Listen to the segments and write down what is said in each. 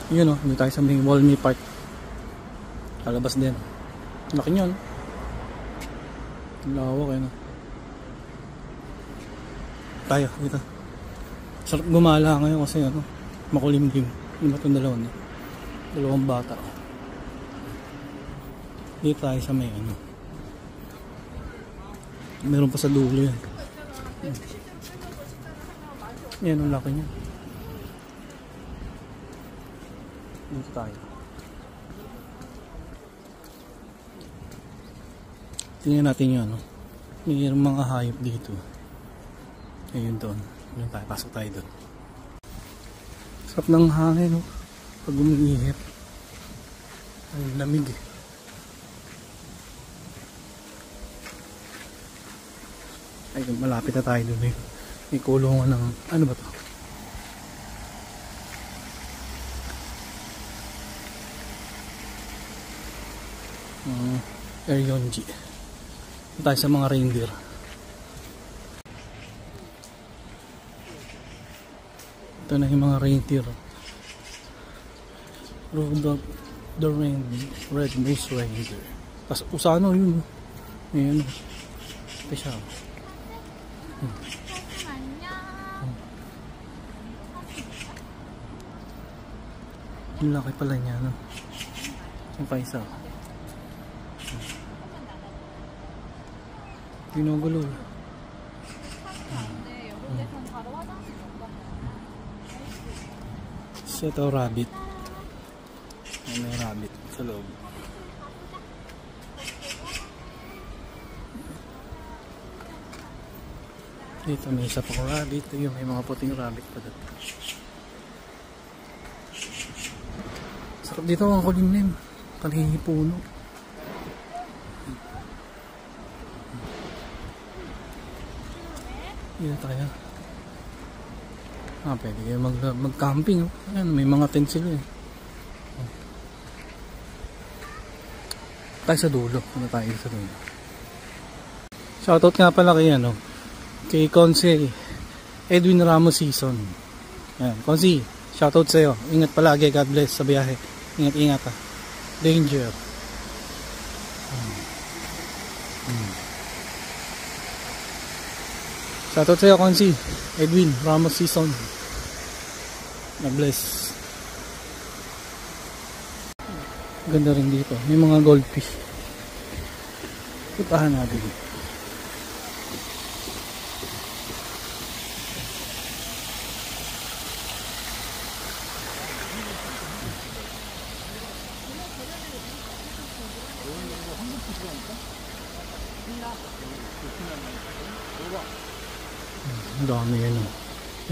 Yun o, dito tayo sa may Walmy Park. Kalabas din. Laki nyo, no? Lawak eh, no? Tayo, dito. Sarap gumala ngayon kasi ano, makulimlim. Yung ba itong dalawa, no? Dalawang bata. Dito tayo sa may ano. Meron pa sa dulo yan. Yan ang laki niya. Dito tayo. Tingnan natin yun, no? May mga hayop dito. Ayun doon. Ayun tayo. Pasok tayo doon. Sarap ng hangin, no? Pag umiihip. Ay, lamig eh. Ay, malapit na tayo doon eh. May kulungan ng, ano ba to? Eryonji. Tayo sa mga reindeer. Ito na yung mga reindeer. Rudolph the Red-Nosed Reindeer. Tapos usano yun. Ayan. Ito siya. Ang laki pala niya, no? Yung pa isa. Ginugulo. So ito rabbit. May rabbit sa loob. Dito may isa pang rabbit. Yung may mga puting rabbit pa dito. Sarap dito ang kulimlim. Kanihipuno. Dito tayo. Pwede kayo mag-camping. Ayan, may mga tent sila eh. Tayo sa dulo. Ano tayo sa dulo? Shoutout nga pala kay ano, kay Consi Edwin Ramos Season. Ayan, Consi, shoutout sa'yo. Ingat palagi. God bless sa biyahe. Ingat-ingat ha. Danger. Shoutout sa'yo, Consi Edwin Ramos Season. God bless. Ganda rin dito. May mga goldfish. Putahan natin. Ang dami yan.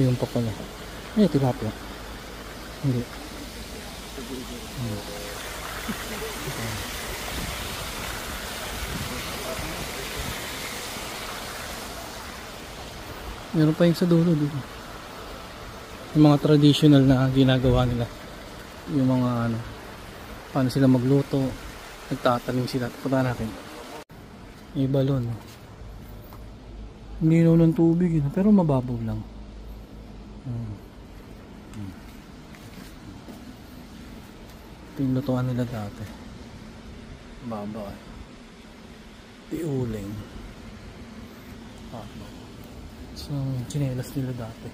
Yung pa pala. Ay, tilapia. Hindi. Meron pa yung sa dulo dito. Yung mga traditional na ginagawa nila. Yung mga ano, paano sila magluto. Nagtatanim sila. Punta natin. May balon. Hindi naman ng tubig yun, pero mababaw lang. Ito yung lutuan nila dati. Baba eh. Tiuling. So, chinelas nila dati.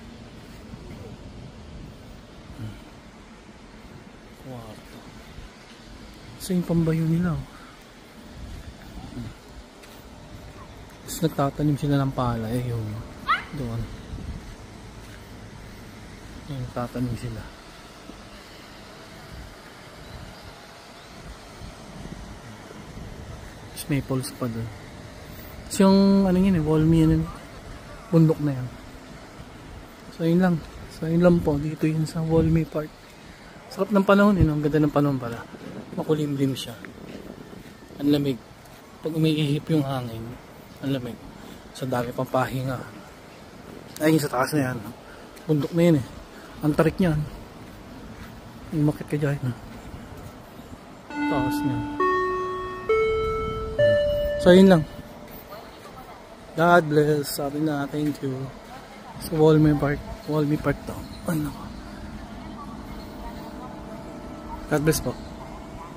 Kwarto. So, yung pambayo nila. Tapos nagtatanim sila ng palay. Yung doon. Yung tatanim sila. Tapos may poles pa doon. Tapos yung ano yun eh, Walmy yun. Bundok na yan. So yun lang. So yun lang po. Dito yun sa Walmy Park. Sarap ng panahon eh. Ang ganda ng panahon pala. Makulimlim siya. Ang lamig. Pag umiihip yung hangin, ang lamig. Sa dami pang pahinga. Ay, sa taas na yan. Bundok na yun eh. Ang tarik niyan. Umakit ka dyan. Taas niya. So yun lang. God bless. Sabi na, thank you. Sa Walmy Park. Walmy Park to. Ano? God bless po.